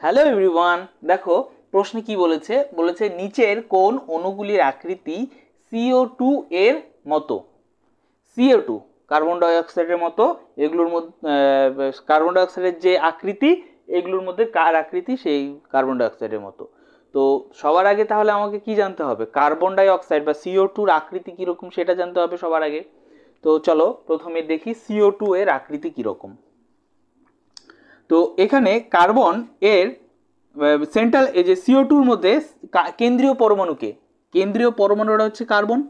Hello everyone, দেখো প্রশ্নে কি বলেছে, বলেছে নিচের কোন অণুগুলির আকৃতি CO2 এর মতো। CO2 কার্বন ডাই অক্সাইডের মতো, এগুলোর মধ্যে কার্বন ডাই অক্সাইডের যে আকৃতি, এগুলোর মধ্যে কার আকৃতি সেই কার্বন ডাই অক্সাইডের মতো। তো সবার আগে তাহলে আমাকে কি জানতে হবে, কার্বন ডাই অক্সাইড বা CO2 আকৃতি কিরকম সেটা জানতে হবে সবার আগে। তো চলো প্রথমে দেখি CO2 এর আকৃতি কিরকম। তো এখানে কার্বন এর সেন্ট্রাল এই যে CO2 মধ্যে কেন্দ্রীয় পরমাণুকে, কেন্দ্রীয় পরমাণুটা হচ্ছে কার্বন,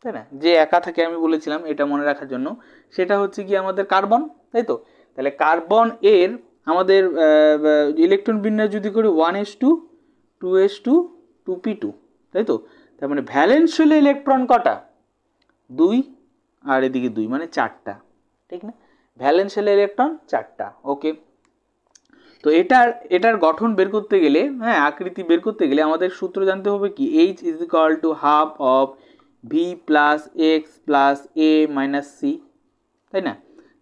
তাই না? যে একা থাকে আমি বলেছিলাম এটা মনে রাখার জন্য, সেটা হচ্ছে কি আমাদের কার্বন, তাই তো? তাহলে কার্বন এর আমাদের ইলেকট্রন বিন্যাস যদি করি 1s2 2s2 2p2, তাই তো? তার মানে ভ্যালেন্স শেলে ইলেকট্রন কটা? 2, আর এদিকে 2 মানে 4টা, ঠিক না? ভ্যালেন্স শেলে ইলেকট্রন 4টা। ওকে, তো এটার গঠন বের করতে গেলে, হ্যাঁ, আকৃতি বের করতে গেলে আমাদের সূত্র জানতে হবে কি, H is equal to half of V plus X plus A minus C, তাই না?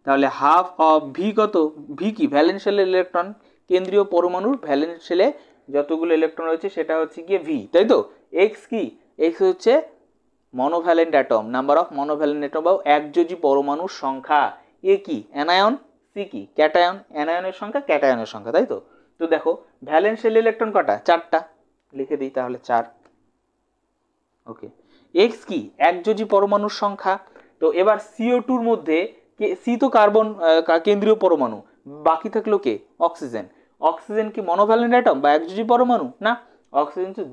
তাহলে হাফ অফ ভি কত? ভি কি? ভ্যালেন্স শেলের ইলেকট্রন, কেন্দ্রীয় পরমাণুর ভ্যালেন্স শেলে যতগুলো ইলেকট্রন রয়েছে সেটা হচ্ছে গিয়ে ভি, তাই তো? এক্স কি? এক্স হচ্ছে monovalent atom, number of monovalent atom বা একযোজী পরমাণুর সংখ্যা। এ কি? অ্যানায়ন। সি কি? ক্যাটায়ন। অ্যানায়নের সংখ্যা, ক্যাটায়নের সংখ্যা, তাই তো? তো দেখো ভ্যালেন্স শেল ইলেকট্রন কটা? 4টা, লিখে দিই তাহলে 4। ওকে, এক্স কি? একযোজী পরমাণুর সংখ্যা। তো এবার CO2 মধ্যে সি তো কার্বন কেন্দ্রীয় পরমাণু, বাকি থাকলো কে? অক্সিজেন। অক্সিজেন কি মনোভ্যালেন্ট অ্যাটম বা একযোজী পরমাণু? না, অক্সিজেন তো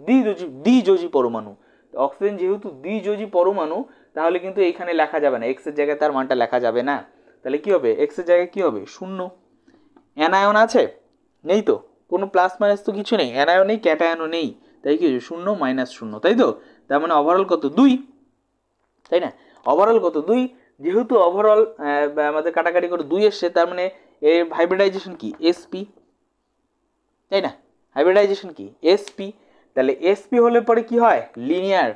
দ্বিযোজী পরমাণু। অক্সিজেন যেহেতু দ্বিযোজী পরমাণু, তাহলে কিন্তু এইখানে লেখা যাবে না, এক্স এর জায়গায় তার মানটা লেখা যাবে না। তাহলে কি হবে? এক্স এর জায়গায় কি হবে? 0। অ্যানায়ন আছে? নেই তো, কোনো প্লাস মাইনাস তো কিছু নেই, অ্যানায়ন নেই, ক্যাটায়নও নেই, তাই কি 0 মাইনাস 0, তাই তো? তার মানে ওভারঅল কত? 2, তাই না? ওভারঅল কত? 2। যেহেতু ওভারঅল আমাদের কাটাকাটি করে 2 এসছে, তার মানে এর হাইব্রিডাইজেশন কি? SP, তাই না? হাইব্রিডাইজেশন কি? SP। তাহলে SP হলে পরে কি হয়? লিনিয়ার।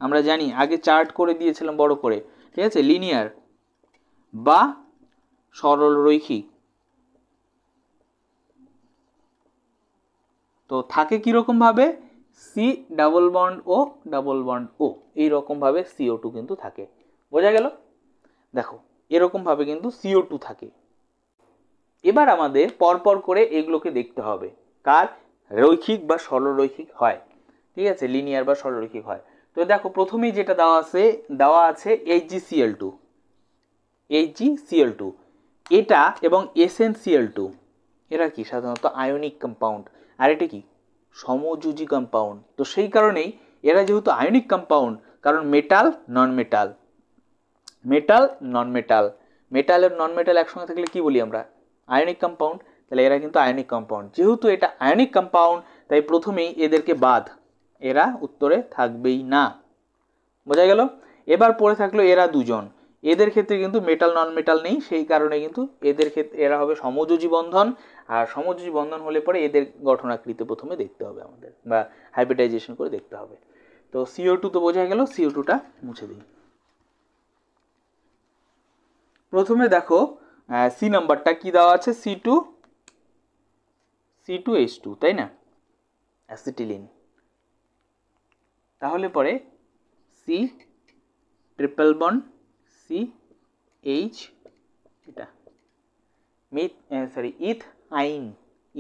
আমরা জানি, আগে চার্ট করে দিয়েছিলাম বড় করে, ঠিক আছে? লিনিয়ার বা সরল রৈখিক। তো থাকে কিরকম ভাবে? C double bond O double bond ও, এইরকম ভাবে CO2 কিন্তু থাকে। বোঝা গেল? দেখো এরকম ভাবে কিন্তু CO2 থাকে। এবার আমাদের পরপর করে এগুলোকে দেখতে হবে, কার রৈখিক বা সরলরৈখিক হয়, ঠিক আছে? লিনিয়ার বা সরলরৈখিক হয়। তো দেখো প্রথমেই যেটা দেওয়া আছে HgCl2, HgCl2 এটা এবং SnCl2, এরা কি? সাধারণত আয়নিক কম্পাউন্ড। আর এটা কি? সমযোজী কম্পাউন্ড। তো সেই কারণেই এরা যেহেতু আয়নিক কম্পাউন্ড, কারণ metal non metal, metal non metal, metal আর নন মেটাল একসঙ্গে থাকলে কি বলি আমরা? Ionic compound. তাহলে এরা কিন্তু আয়নিক কম্পাউন্ড। যেহেতু এটা আয়নিক কম্পাউন্ড, তাই প্রথমেই এদেরকে বাদ, এরা উত্তরে থাকবেই না। বোঝা গেল? এবার পড়ে থাকলো এরা দুজন, এদের ক্ষেত্রে কিন্তু মেটাল নন মেটাল নেই, সেই কারণে কিন্তু এদের ক্ষেত্রে এরা হবে সমযোজী বন্ধন। আর সমযোজী বন্ধন হলে পরে এদের গঠনাকৃতি প্রথমে দেখতে হবে আমাদের, বা হাইব্রিডাইজেশন করে দেখতে হবে। তো CO2 তো বোঝা গেল, CO2টা মুছে দিই। প্রথমে দেখো সি নাম্বারটা কি দেওয়া আছে? C2H2, তাই না? অ্যাসিটিলিন। তাহলে পরে সি ট্রিপল বন্ড CH, এটা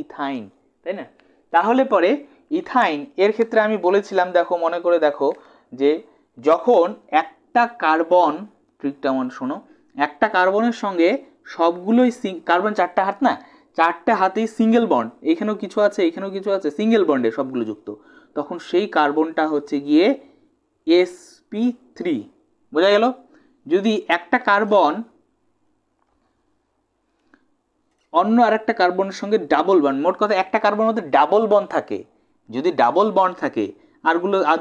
ইথাইন, তাই না? তাহলে পরে ইথাইন এর ক্ষেত্রে আমি বলেছিলাম, দেখো মনে করে দেখো, যে যখন একটা কার্বন, ট্রিকটা মনে শোনো, একটা কার্বনের সঙ্গে সবগুলোই কার্বন 4টা হাত না, 4টে হাতেই সিঙ্গেল বন্ড, এখানেও কিছু আছে এখানেও কিছু আছে, সিঙ্গেল বন্ডে সবগুলো যুক্ত, তখন সেই কার্বনটা হচ্ছে গিয়ে sp3। বোঝা গেল? যদি একটা কার্বন অন্য আরেকটা কার্বনের সঙ্গে ডাবল বন্ড, মোট কথা একটা কার্বনের মধ্যে ডাবল বন্ড থাকে, যদি ডাবল বন্ড থাকে আর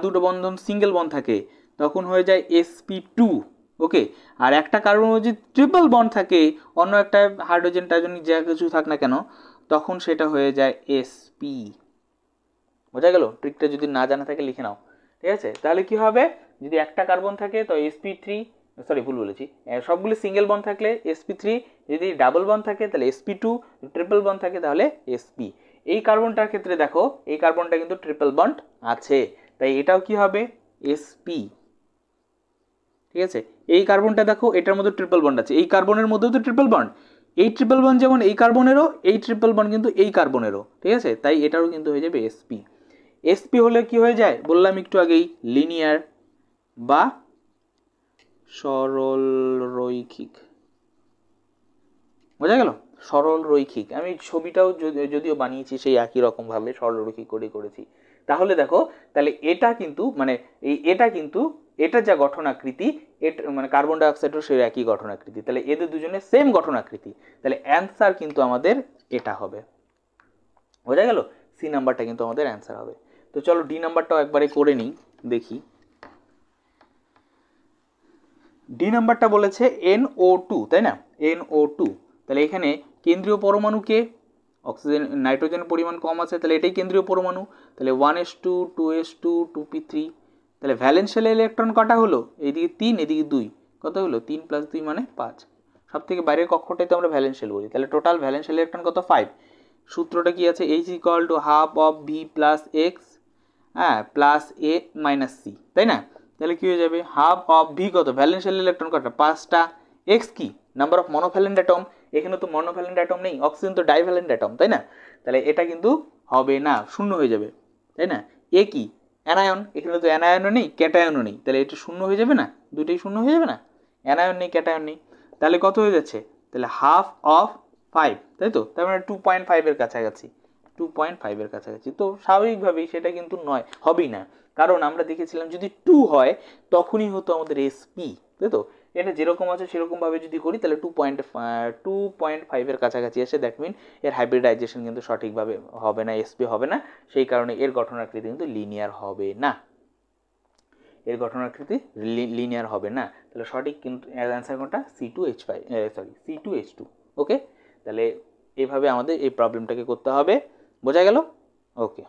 দুটো বন্ধন সিঙ্গেল বন্ড থাকে, তখন হয়ে যায় sp2। ওকে, আর একটা কার্বনের মধ্যে যদি ট্রিপল বন্ড থাকে, অন্য একটা হাইড্রোজেন টাইজেনিক যা কিছু থাক না কেন, তখন সেটা হয়ে যায় sp। বোঝা গেল? ট্রিকটা যদি না জানা থাকে লিখে নাও, ঠিক আছে? তাহলে কি হবে? যদি একটা কার্বন থাকে তো sp3, সরি ভুল বলেছি, সবগুলো সিঙ্গেল বন্ড থাকলে sp3, যদি ডাবল বন্ড থাকে তাহলে sp2, ট্রিপল বন্ড থাকে তাহলে sp। এই কার্বনটার ক্ষেত্রে দেখো এই কার্বনটা কিন্তু ট্রিপল বন্ড আছে, তাই এটাও কি হবে sp। ঠিক আছে, এই কার্বনটা দেখো এটার মধ্যে ট্রিপল বন্ড আছে, এই কার্বনের মধ্যেও তো ট্রিপল বন্ড, এই ট্রিপল বন্ড যেমন এই কার্বনেরও, এই ট্রিপল বন্ড কিন্তু এই কার্বনেরও। ঠিক আছে, তাই এটারও কিন্তু হয়ে যাবে sp। sp হলে কি হয়ে যায় বললাম একটু আগেই, লিনিয়ার বা সরল রৈখিক। বোঝা গেল, সরল রৈখিক। আমি ছবিটাও যদিও বানিয়েছি সেই একই রকম ভাবে সরল রৈখিক করে করেছি। তাহলে দেখো, তাহলে এটা কিন্তু মানে এটা কিন্তু এটা যা গঠন আকৃতি, এটা মানে কার্বন ডাই অক্সাইডের সেই একই গঠন আকৃতি, তাহলে এদের দুজনের সেম গঠন আকৃতি, তাহলে অ্যান্সার কিন্তু আমাদের এটা হবে। বোঝা গেল, সি নাম্বারটা কিন্তু আমাদের অ্যান্সার হবে। তো চলো ডি নাম্বারটাও একবারে করে নিই, দেখি। ডি নাম্বারটা বলেছে NO2, তাই না, NO2। তাহলে এখানে কেন্দ্রীয় পরমাণুকে অক্সিজেন নাইট্রোজেনের পরিমাণ কম আছে, তাহলে এটাই কেন্দ্রীয় পরমাণু, তাহলে 1s2 2s2 2p3। তাহলে ভ্যালেন্সিয়াল ইলেকট্রন কটা হলো, এইদিকে 3 এদিকে 2, কত হলো 3 + 2 মানে 5। সব থেকে বাইরের কক্ষটাই তো আমরা ভ্যালেন্সিয়াল বলি, তাহলে টোটাল ভ্যালেন্সিয়াল ইলেকট্রন কত 5। সূত্রটা কি আছে, H = ½ of V + X plus A - C, তাই না। তাহলে কি হয়ে যাবে, ½ of V কত, ভ্যালেন্সিয়াল ইলেকট্রন কটা 5টা, X কি নাম্বার অফ মনোভ্যালেন্ট অ্যাটম, এখানে তো মনোভ্যালেন্ট অ্যাটম নেই, অক্সিজেন তো ডাইভ্যালেন্ট অ্যাটম, তাই না। তাহলে এটা কিন্তু হবে না, শূন্য হয়ে যাবে, তাই না। এ কি অ্যানায়ন, এখানে তো অ্যানায়নও নেই ক্যাটায়নও নেই, তাহলে এটা শূন্য হয়ে যাবে না, দুটোই শূন্য হয়ে যাবে না, অ্যানায়ন নেই ক্যাটায়ন নেই। তাহলে কত হয়ে যাচ্ছে, তাহলে ½ of 5, তাই তো, তার মানে 2.5 এর কাছাকাছি, 2.5 এর কাছাকাছি। তো স্বাভাবিকভাবেই সেটা কিন্তু নয়, হবেই না, কারণ আমরা দেখেছিলাম যদি 2 হয় তখনই হতো আমাদের sp, তাই তো। এটা যেরকম আছে সেরকম ভাবে যদি করি তাহলে 2.5 এর কাছাকাছি এসে দ্যাট মিন এর হাইব্রিডাইজেশন কিন্তু সঠিকভাবে হবে না, sp হবে না, সেই কারণে এর গঠন আকৃতি কিন্তু লিনিয়ার হবে না, এর গঠন আকৃতি লিনিয়ার হবে না। তাহলে সঠিক কিন্তু অ্যান্সার কোনটা, C2H5 C2H2। ওকে, তাহলে এইভাবে আমাদের এই প্রবলেমটাকে করতে হবে। বোঝা গেল, ওকে।